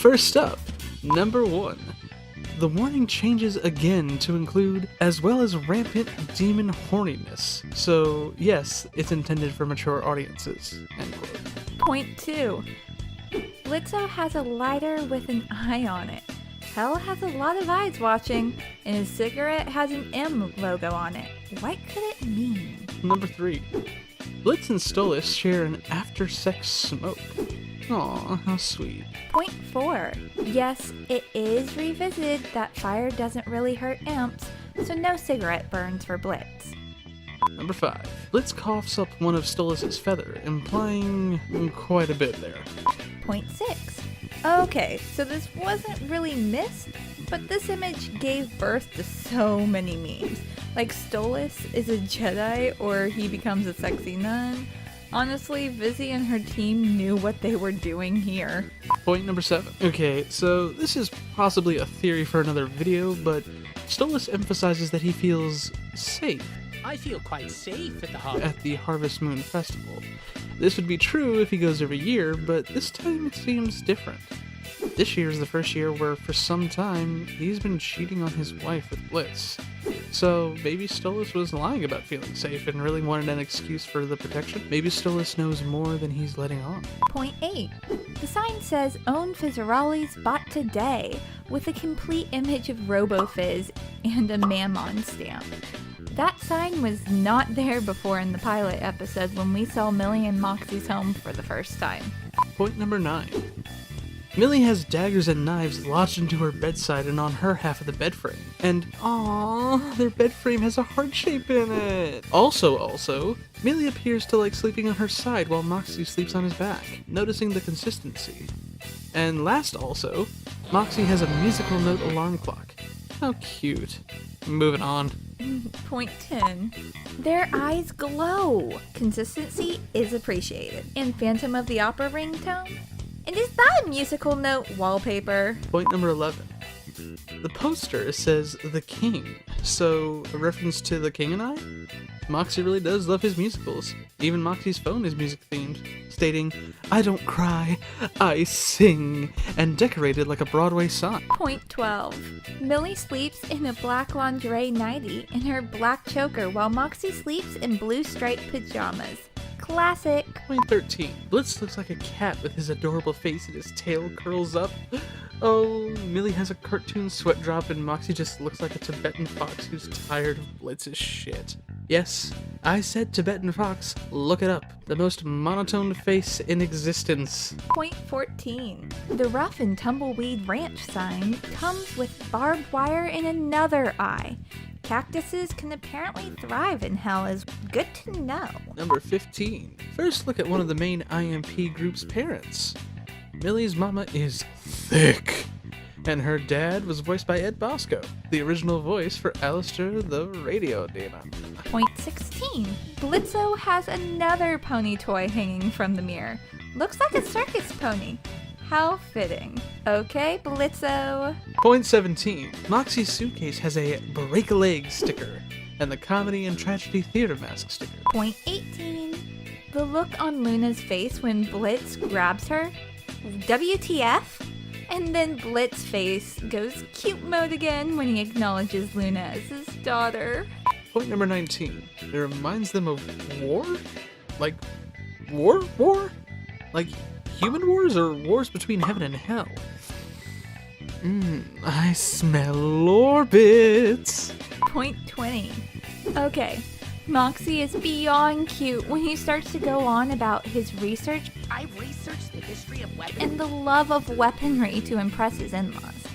First up, number 1. The warning changes again to include, as well as rampant demon horniness. So, yes, it's intended for mature audiences. End quote. Point 2. Blitzo has a lighter with an eye on it. Hell has a lot of eyes watching, and his cigarette has an M logo on it. What could it mean? Number 3. Blitz and Stolas share an after-sex smoke. Aw, how sweet. Point 4. Yes, it is revisited that fire doesn't really hurt imps, so no cigarette burns for Blitz. Number 5. Blitz coughs up one of Stolas' feather, implying quite a bit there. Point 6. Okay, so this wasn't really missed, but this image gave birth to so many memes. Like Stolas is a Jedi or he becomes a sexy nun. Honestly, Vizzy and her team knew what they were doing here. Point number 7. Okay, so this is possibly a theory for another video, but Stolas emphasizes that he feels safe I feel quite safe at the Harvest Moon Festival. This would be true if he goes every year, but this time it seems different. This year is the first year where, for some time, he's been cheating on his wife with Blitz. So maybe Stolas was lying about feeling safe and really wanted an excuse for the protection. Maybe Stolas knows more than he's letting on. Point 8. The sign says, own fizzarollis bought today, with a complete image of Robo Fizz and a Mammon stamp. That sign was not there before in the pilot episode when we saw Millie and Moxie's home for the first time. Point number 9. Millie has daggers and knives lodged into her bedside and on her half of the bed frame. And, aww, their bed frame has a heart shape in it. Also, Millie appears to like sleeping on her side while Moxie sleeps on his back, noticing the consistency. And last also, Moxie has a musical note alarm clock. How cute. Moving on. Point 10. Their eyes glow. Consistency is appreciated. And Phantom of the Opera ringtone? And is that a musical note wallpaper? Point number 11. The poster says The King, so a reference to The King and I? Moxie really does love his musicals. Even Moxie's phone is music themed, stating, I don't cry, I sing, and decorated like a Broadway sign. Point 12. Millie sleeps in a black lingerie nightie in her black choker while Moxie sleeps in blue striped pajamas. Classic. Point 13. Blitz looks like a cat with his adorable face and his tail curls up. Oh, Millie has a cartoon sweat drop and Moxie just looks like a Tibetan fox who's tired of Blitz's shit. Yes, I said Tibetan fox. Look it up. The most monotone face in existence. Point 14. The rough and tumbleweed ranch sign comes with barbed wire and another eye. Cactuses can apparently thrive in hell is good to know. Number 15. First look at one of the main IMP group's parents. Millie's mama is thick, and her dad was voiced by Ed Bosco, the original voice for Alistair the Radio Demon. Point 16. Blitzo has another pony toy hanging from the mirror. Looks like a circus pony. How fitting. Okay, Blitzo. Point 17. Moxie's suitcase has a break a leg sticker, and the comedy and tragedy theater mask sticker. Point 18. The look on Luna's face when Blitz grabs her. WTF? And then Blitz's face goes cute mode again when he acknowledges Luna as his daughter. Point number 19. It reminds them of war? Like, war? Like, human wars or wars between heaven and hell? I smell orbits. Point 20. Okay, Moxie is beyond cute when he starts to go on about his research. I've researched the history of weapons And the love of weaponry to impress his in-laws.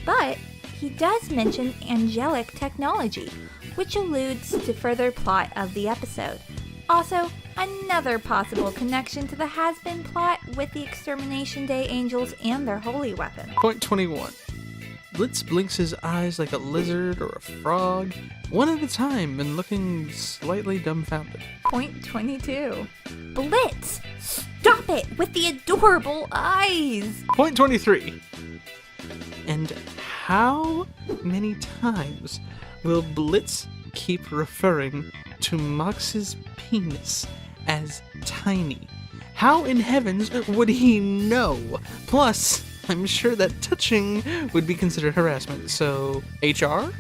But he does mention angelic technology, which alludes to further plot of the episode. Also, another possible connection to the Hazbin plot with the Extermination Day angels and their holy weapon. Point 21. Blitz blinks his eyes like a lizard or a frog, one at a time, and looking slightly dumbfounded. Point 22. Blitz! Stop it with the adorable eyes! Point 23. And how many times will Blitz keep referring to Mox's penis as tiny? How in heavens would he know? Plus, I'm sure that touching would be considered harassment, so HR?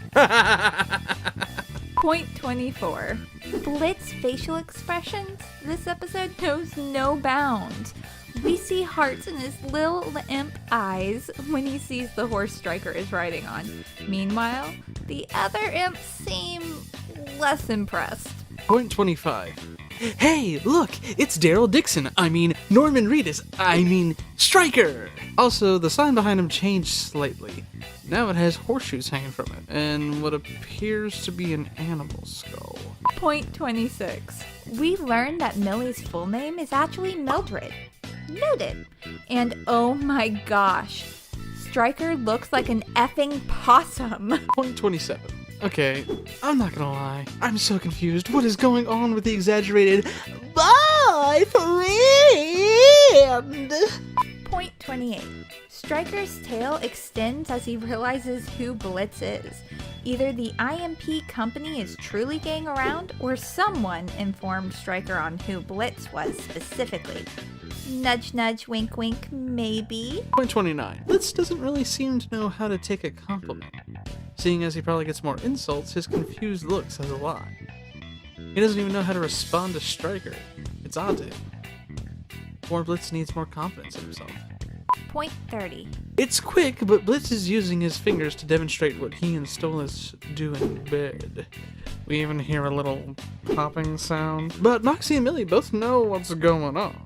Point 24. Blitz facial expressions. This episode knows no bounds. We see hearts in his little imp eyes when he sees the horse Striker is riding on. Meanwhile, the other imps seem less impressed. Point 25. Hey, look, it's Daryl Dixon. Norman Reedus. Striker! Also, the sign behind him changed slightly. Now it has horseshoes hanging from it, and what appears to be an animal skull. Point 26. We learned that Millie's full name is actually Mildred. Noted. And oh my gosh, Striker looks like an effing possum. Point 27. Okay, I'm not gonna lie. I'm so confused. What is going on with the exaggerated boyfriend? Point 28. Striker's tail extends as he realizes who Blitz is. Either the IMP company is truly getting around, or someone informed Striker on who Blitz was specifically. Nudge nudge, wink wink, maybe. Point 29. Blitz doesn't really seem to know how to take a compliment. Seeing as he probably gets more insults, his confused look says a lot. He doesn't even know how to respond to Striker. It's odd to him. Poor Blitz needs more confidence in himself. Point 30. It's quick, but Blitz is using his fingers to demonstrate what he and Stolas do in bed. We even hear a little popping sound. But Moxie and Millie both know what's going on.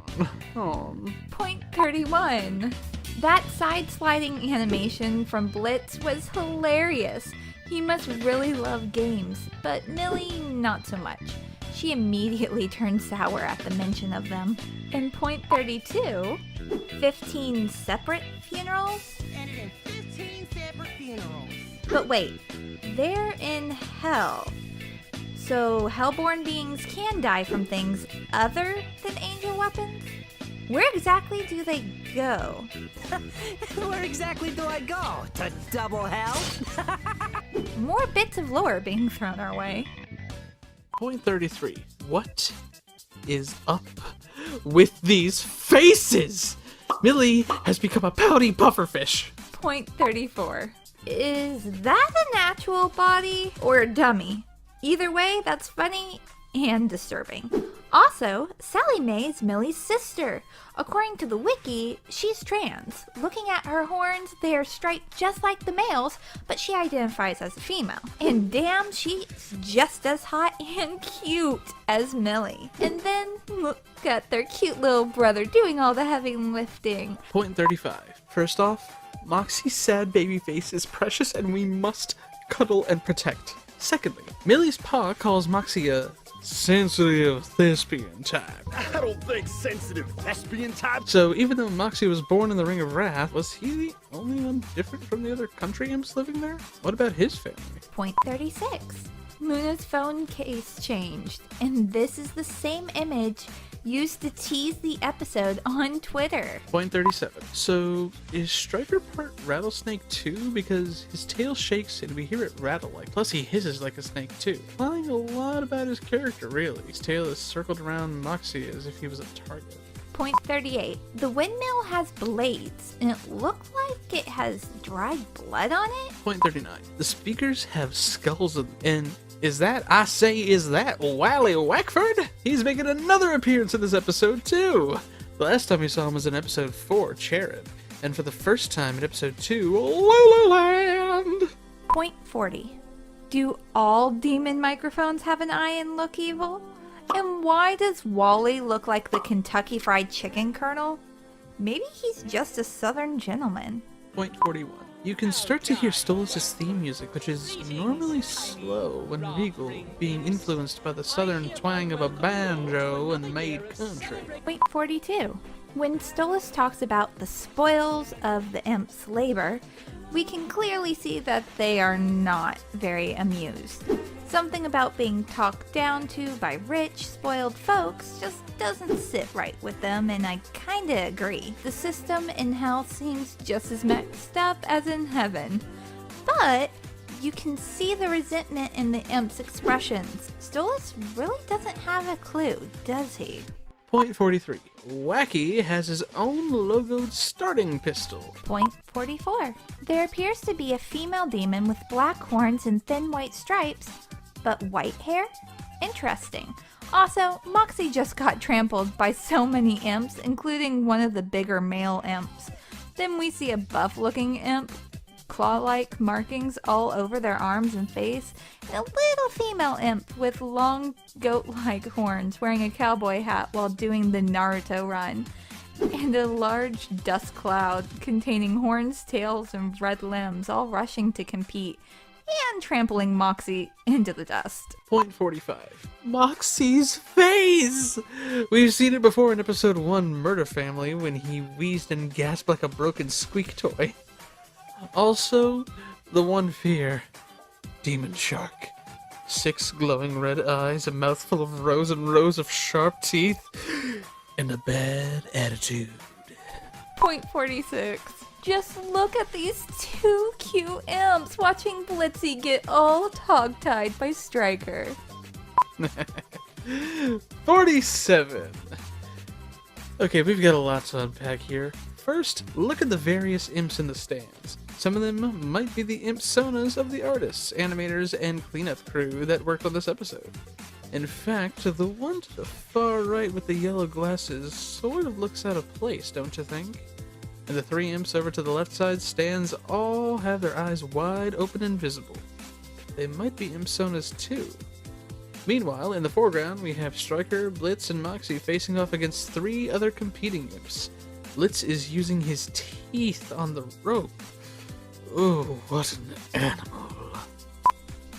Oh. Point 31. That side-sliding animation from Blitz was hilarious. He must really love games, but Millie not so much. She immediately turned sour at the mention of them. In point 32, 15 separate funerals? Ended in 15 separate funerals. But wait, they're in hell. So hellborn beings can die from things other than angel weapons? Where exactly do they go? Where exactly do I go? To double hell? More bits of lore being thrown our way. Point 33. What is up with these faces? Millie has become a pouty pufferfish. Point 34. Is that an actual body or a dummy? Either way, that's funny and disturbing. Also, Sally Mae is Millie's sister. According to the wiki, she's trans. Looking at her horns, they are striped just like the males, but she identifies as a female. And damn, she's just as hot and cute as Millie. And then look at their cute little brother doing all the heavy lifting. Point 35. First off, Moxie's sad baby face is precious and we must cuddle and protect. Secondly, Millie's pa calls Moxie a sensitive thespian type. I don't think sensitive thespian type. So even though Moxie was born in the Ring of Wrath, was he the only one different from the other country imps living there? What about his family? Point 36. Luna's phone case changed, and this is the same image used to tease the episode on Twitter. Point 37. So is Striker part rattlesnake too? Because his tail shakes and we hear it rattle like. Plus he hisses like a snake too. Implying a lot about his character really. His tail is circled around Moxie as if he was a target. Point 38. The windmill has blades, and it looks like it has dried blood on it. Point 39. The speakers have skulls in them. And is that Wally Whackford? He's making another appearance in this episode too. The last time we saw him was in episode 4, Cherub. And for the first time in episode 2, Lululand. Point 40. Do all demon microphones have an eye and look evil? And why does Wally look like the Kentucky Fried Chicken Colonel? Maybe he's just a southern gentleman. Point 41. You can start to hear Stolas' theme music, which is normally slow and regal, being influenced by the southern twang of a banjo and made country. Point 42. When Stolas talks about the spoils of the imp's labor, we can clearly see that they are not very amused. Something about being talked down to by rich, spoiled folks just doesn't sit right with them, and I kinda agree. The system in hell seems just as messed up as in heaven. But you can see the resentment in the imp's expressions. Stolas really doesn't have a clue, does he? Point 43. Wacky has his own logoed starting pistol. Point 44. There appears to be a female demon with black horns and thin white stripes, but white hair? Interesting. Also, Moxie just got trampled by so many imps, including one of the bigger male imps. Then we see a buff-looking imp, claw-like markings all over their arms and face, and a little female imp with long goat-like horns wearing a cowboy hat while doing the Naruto run, and a large dust cloud containing horns, tails, and red limbs all rushing to compete and trampling Moxie into the dust. Point 45. Moxie's face! We've seen it before in episode 1 Murder Family when he wheezed and gasped like a broken squeak toy. Also, the one fear, Demon Shark. 6 glowing red eyes, a mouthful of rows and rows of sharp teeth, and a bad attitude. Point 46. Just look at these 2 cute imps watching Blitzy get all hog-tied by Striker. 47. Okay, we've got a lot to unpack here. First, look at the various imps in the stands. Some of them might be the imp-sonas of the artists, animators, and cleanup crew that worked on this episode. In fact, the one to the far right with the yellow glasses sort of looks out of place, don't you think? And the 3 imps over to the left side stands all have their eyes wide open and visible. They might be imp-sonas too. Meanwhile, in the foreground, we have Striker, Blitz, and Moxie facing off against 3 other competing imps. Blitz is using his teeth on the rope. Oh, what an animal.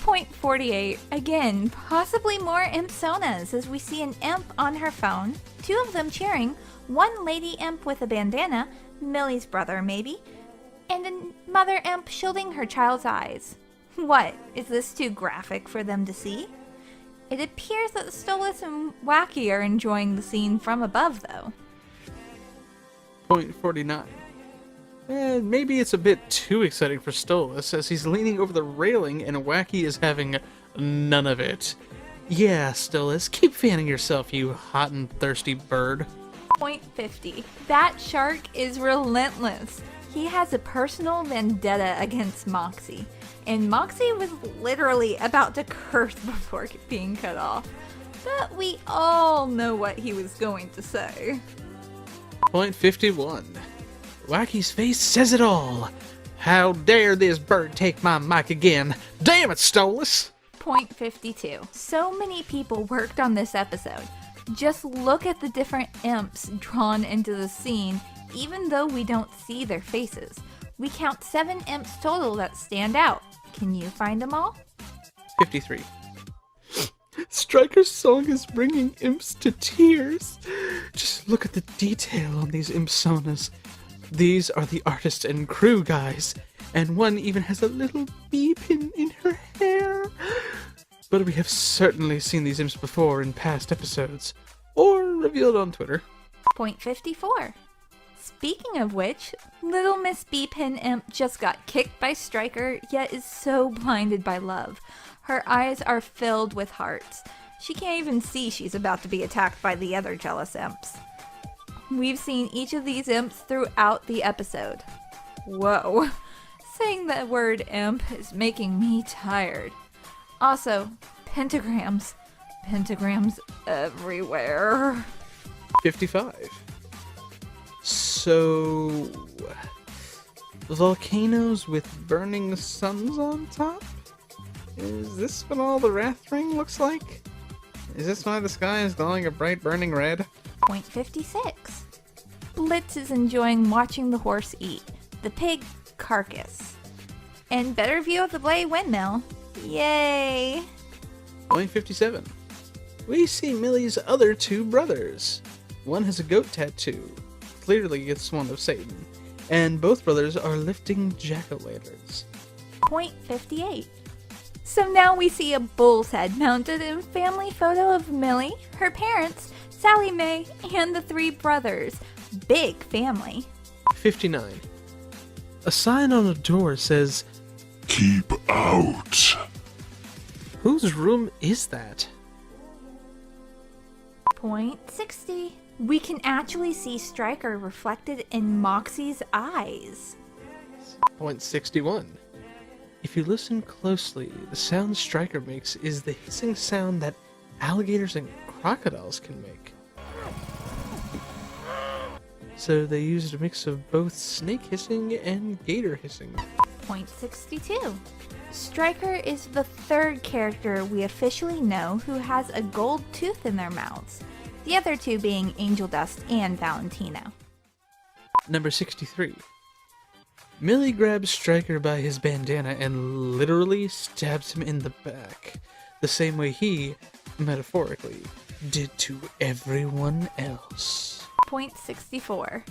Point 48. Again, possibly more imp-sonas as we see an imp on her phone, 2 of them cheering, 1 lady imp with a bandana, Millie's brother maybe, and a mother imp shielding her child's eyes. What, is this too graphic for them to see? It appears that Stolitz and Wacky are enjoying the scene from above though. Point 49. Maybe it's a bit too exciting for Stolas as he's leaning over the railing and Wacky is having none of it. Yeah, Stolas, keep fanning yourself, you hot and thirsty bird. Point 50. That shark is relentless. He has a personal vendetta against Moxie, and Moxie was literally about to curse before being cut off. But we all know what he was going to say. Point 51. Wacky's face says it all. How dare this bird take my mic again? Damn it, Stolas! Point 52. So many people worked on this episode. Just look at the different imps drawn into the scene, even though we don't see their faces. We count 7 imps total that stand out. Can you find them all? 53. Striker's song is bringing imps to tears. Just look at the detail on these imp-sonas. These are the artist and crew guys, and one even has a little bee pin in her hair. But we have certainly seen these imps before in past episodes, or revealed on Twitter. Point 54. Speaking of which, little Miss Bee-Pin Imp just got kicked by Striker, yet is so blinded by love. Her eyes are filled with hearts. She can't even see she's about to be attacked by the other jealous imps. We've seen each of these imps throughout the episode. Whoa. Saying that word imp is making me tired. Also, pentagrams. Pentagrams everywhere. 55. So, volcanoes with burning suns on top? Is this what all the Wrath Ring looks like? Is this why the sky is glowing a bright burning red? Point 56. Blitz is enjoying watching the horse eat. The pig carcass. And better view of the Blade windmill. Yay! Point 57. We see Millie's other 2 brothers. One has a goat tattoo. Clearly it's one of Satan. And both brothers are lifting jack-o'-lanterns. Point 58. So now we see a bull's head mounted in family photo of Millie, her parents, Sally Mae, and the 3 brothers. Big family. 59. A sign on a door says, "Keep out." whose room is that? Point 60. We can actually see Stryker reflected in Moxie's eyes. Point 61. If you listen closely, the sound Stryker makes is the hissing sound that alligators and crocodiles can make. So they used a mix of both snake hissing and gator hissing. Point 62. Stryker is the third character we officially know who has a gold tooth in their mouths, the other two being Angel Dust and Valentino. Number 63. Millie grabs Stryker by his bandana and literally stabs him in the back, the same way he, metaphorically, did to everyone else. Point 64.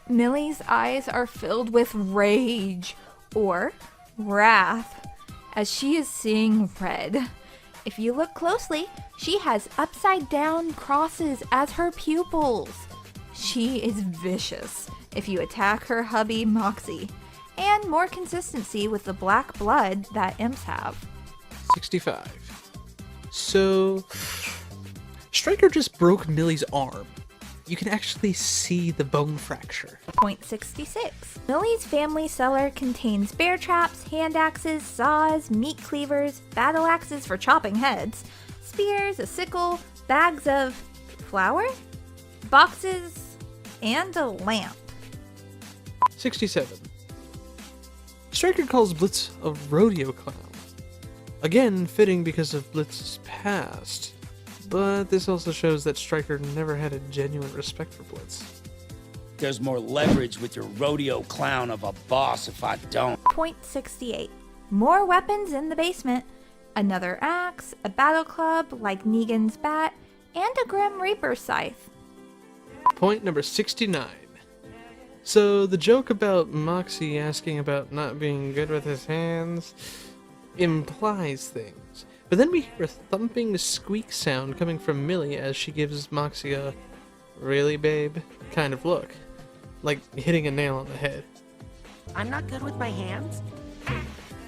Millie's eyes are filled with rage, or wrath, as she is seeing red. If you look closely, she has upside down crosses as her pupils. She is vicious if you attack her hubby Moxie, and more consistency with the black blood that imps have. 65. So, Stryker just broke Millie's arm. You can actually see the bone fracture. Point 66. Millie's family cellar contains bear traps, hand axes, saws, meat cleavers, battle axes for chopping heads, spears, a sickle, bags of flour, boxes, and a lamp. 67. Stryker calls Blitz a rodeo clown. Again, fitting because of Blitz's past. But this also shows that Stryker never had a genuine respect for Blitz. There's more leverage with your rodeo clown of a boss if I don't. Point 68. More weapons in the basement. Another axe, a battle club like Negan's bat, and a Grim Reaper scythe. Point number 69. So, the joke about Moxie asking about not being good with his hands implies things. But then we hear a thumping squeak sound coming from Millie as she gives Moxie a "really, babe?" kind of look. Like hitting a nail on the head. I'm not good with my hands?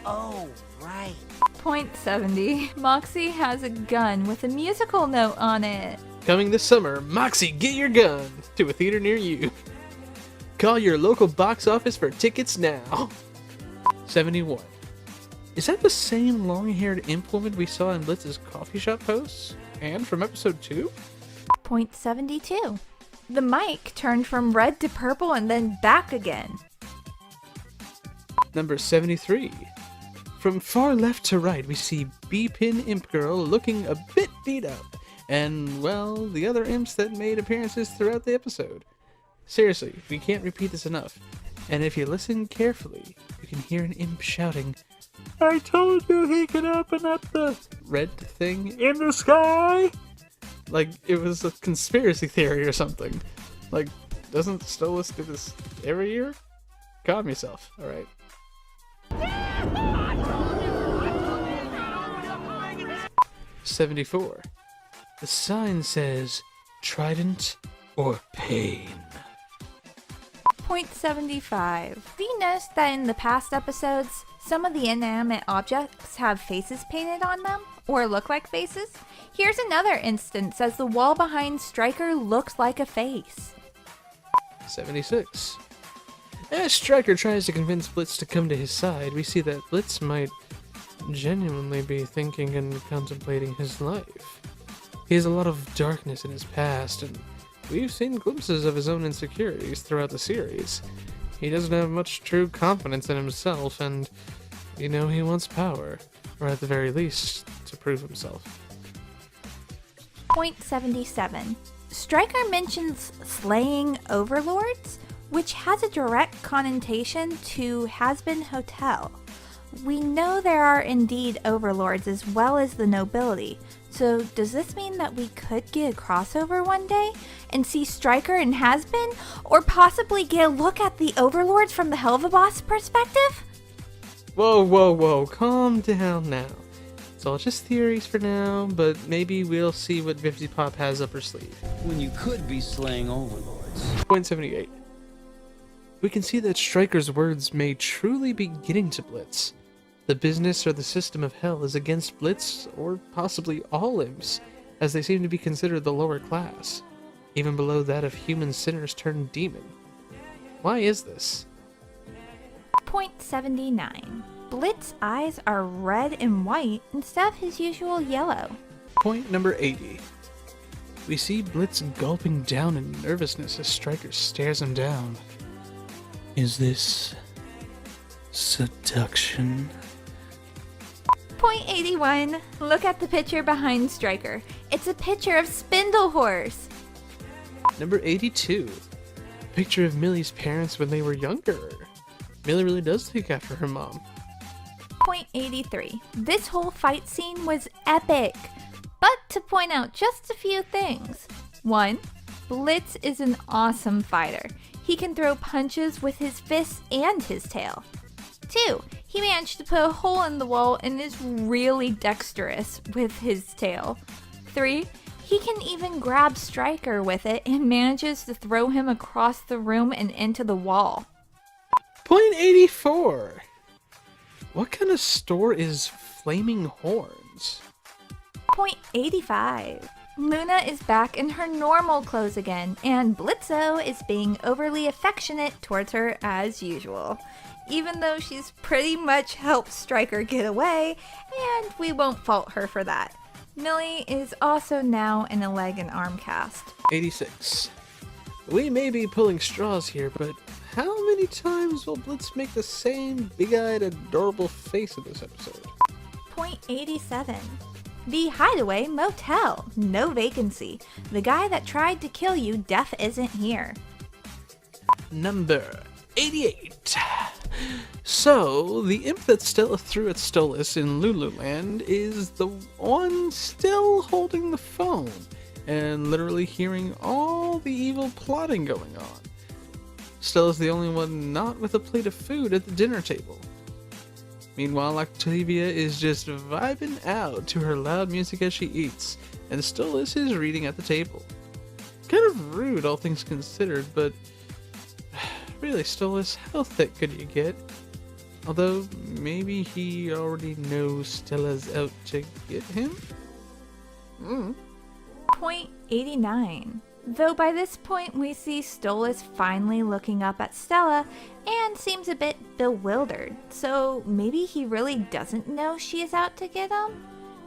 Oh, right. Point 70. Moxie has a gun with a musical note on it. Coming this summer, Moxie, get your gun to a theater near you. Call your local box office for tickets now. 71. Is that the same long-haired imp woman we saw in Blitz's coffee shop posts? And from episode 2? Point 72. The mic turned from red to purple and then back again. Number 73. From far left to right, we see B-Pin Imp Girl looking a bit beat up. And, well, the other imps that made appearances throughout the episode. Seriously, we can't repeat this enough. And if you listen carefully, you can hear an imp shouting, "I told you he could open up the red thing in the sky!" Like it was a conspiracy theory or something. Like, doesn't Stolas do this every year? Calm yourself, alright? 74. The sign says, "Trident or pain." Point 75. Do you notice that in the past episodes, some of the inanimate objects have faces painted on them, or look like faces? Here's another instance as the wall behind Stryker looks like a face. 76. As Stryker tries to convince Blitz to come to his side, we see that Blitz might genuinely be thinking and contemplating his life. He has a lot of darkness in his past, and we've seen glimpses of his own insecurities throughout the series. He doesn't have much true confidence in himself, and he wants power, or at the very least, to prove himself. Point 77. Stryker mentions slaying overlords, which has a direct connotation to Hazbin Hotel. We know there are indeed overlords as well as the nobility, so does this mean that we could get a crossover one day and see Stryker and Hazbin, or possibly get a look at the overlords from the Helluva boss perspective? Whoa, calm down now. It's all just theories for now, but maybe we'll see what Vivzy Pop has up her sleeve. When you could be slaying overlords. Point 78. We can see that Stryker's words may truly be getting to Blitz. The business or the system of hell is against Blitz, or possibly all imps, as they seem to be considered the lower class. even below that of human sinners turned demon. Why is this? Point 79. Blitz's eyes are red and white instead of his usual yellow. Point number 80. We see Blitz gulping down in nervousness as Stryker stares him down. Is this seduction? Point 81. Look at the picture behind Stryker. It's a picture of Spindlehorse. Number 82. Picture of Millie's parents when they were younger. Millie really does take after her mom. Point 83. This whole fight scene was epic. But to point out just a few things. 1. Blitz is an awesome fighter. He can throw punches with his fists and his tail. 2. He managed to put a hole in the wall and is really dexterous with his tail. 3. He can even grab Stryker with it and manages to throw him across the room and into the wall. Point 84. What kind of store is Flaming Horns? Point 85. Luna is back in her normal clothes again, and Blitzo is being overly affectionate towards her as usual. Even though she's pretty much helped Stryker get away, and we won't fault her for that. Millie is also now in a leg and arm cast. 86. We may be pulling straws here, but how many times will Blitz make the same big-eyed, adorable face in this episode? Point 87. The Hideaway Motel. No vacancy. The guy that tried to kill you, Death isn't here. Number 88. So, the imp that Stella threw at Stolas in Lululand is the one still holding the phone and literally hearing all the evil plotting going on. Stella's the only one not with a plate of food at the dinner table. Meanwhile, Octavia is just vibing out to her loud music as she eats, and Stolas is reading at the table. Kind of rude, all things considered, but really, Stolas, how thick could you get? Although, maybe he already knows Stella's out to get him? Point 89. Though by this point we see Stolas finally looking up at Stella and seems a bit bewildered, so maybe he really doesn't know she is out to get him?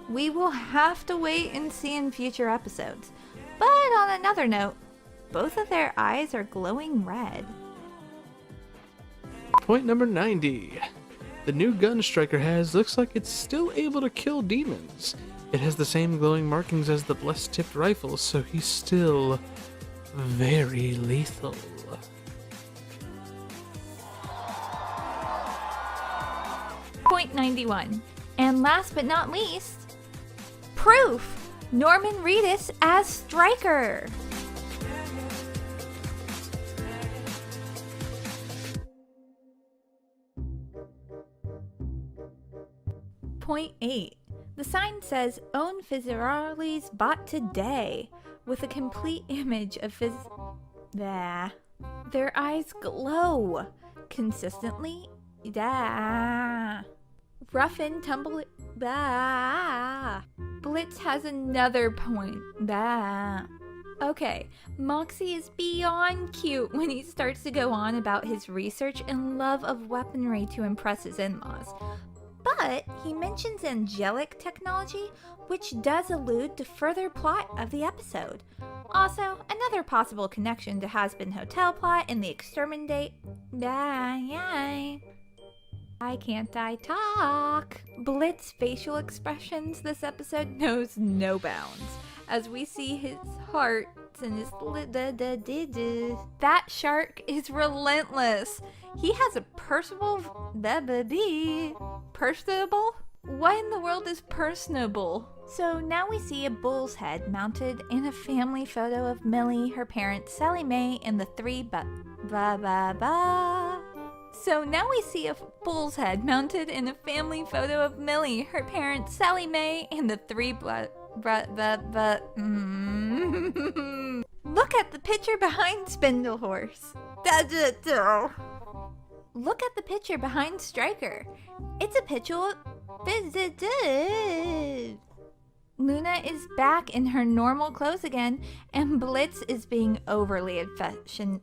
We will have to wait and see in future episodes. But on another note, both of their eyes are glowing red. Point number 90. The new gun Stryker has looks like it's still able to kill demons. It has the same glowing markings as the blessed tipped rifle, so he's still very lethal. Point 91. And last but not least, proof! Norman Reedus as Stryker! Point 8. The sign says, own fizzarollis bought today, with a complete image of fizz... Their eyes glow. Consistently. Rough and tumble... Blitz has another point. Okay, Moxie is beyond cute when he starts to go on about his research and love of weaponry to impress his in-laws. But he mentions angelic technology, which does allude to further plot of the episode. Also, another possible connection to Hazbin Hotel plot and the exterminate... Why can't I talk? Blitz's facial expressions this episode knows no bounds, as we see his heart and his... That shark is relentless. He has a personable... Personable? What in the world is personable? So now we see a bull's head mounted in a family photo of Millie, her parents Sally Mae, and the three So now we see a bull's head mounted in a family photo of Millie, her parents Sally Mae, and the three Look at the picture behind Spindlehorse. Look at the picture behind Stryker. It's a picture of... Luna is back in her normal clothes again, and Blitz is being overly affectionate.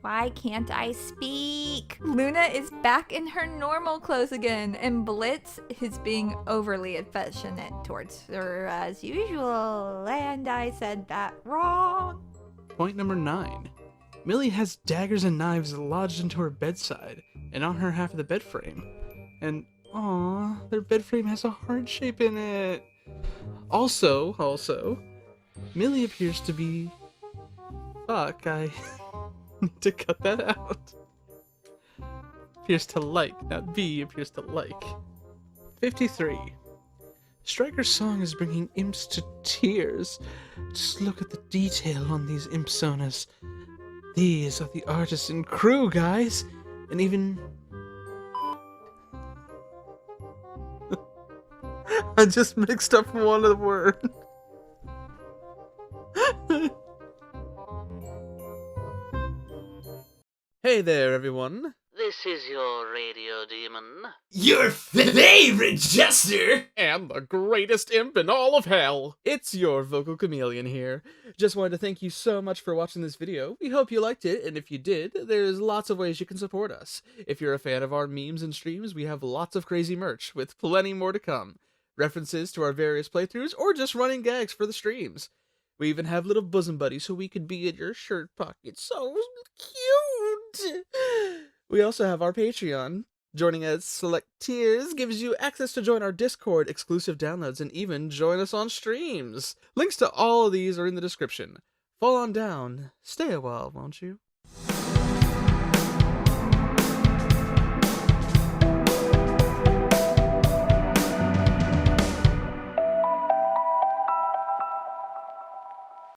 Why can't I speak? Luna is back in her normal clothes again, and Blitz is being overly affectionate towards her as usual. And I said that wrong. Point number 9. Millie has daggers and knives lodged into her bedside and on her half of the bed frame. And, aww, their bed frame has a heart shape in it. Also, Millie appears to be... Fuck, I need to cut that out. Appears to like, not be, appears to like. 53. Striker's song is bringing imps to tears. Just look at the detail on these impsonas. These are the artists and crew, guys. And even... I just mixed up one of the words. Hey there, everyone. This is your radio demon. Your favorite jester! And the greatest imp in all of hell. It's your vocal chameleon here. Just wanted to thank you so much for watching this video. We hope you liked it, and if you did, there's lots of ways you can support us. If you're a fan of our memes and streams, we have lots of crazy merch, with plenty more to come. References to our various playthroughs, or just running gags for the streams. We even have little bosom buddies so we could be in your shirt pocket. So cute! We also have our Patreon. Joining at select tiers gives you access to join our Discord, exclusive downloads, and even join us on streams. Links to all of these are in the description. Fall on down. Stay a while, won't you?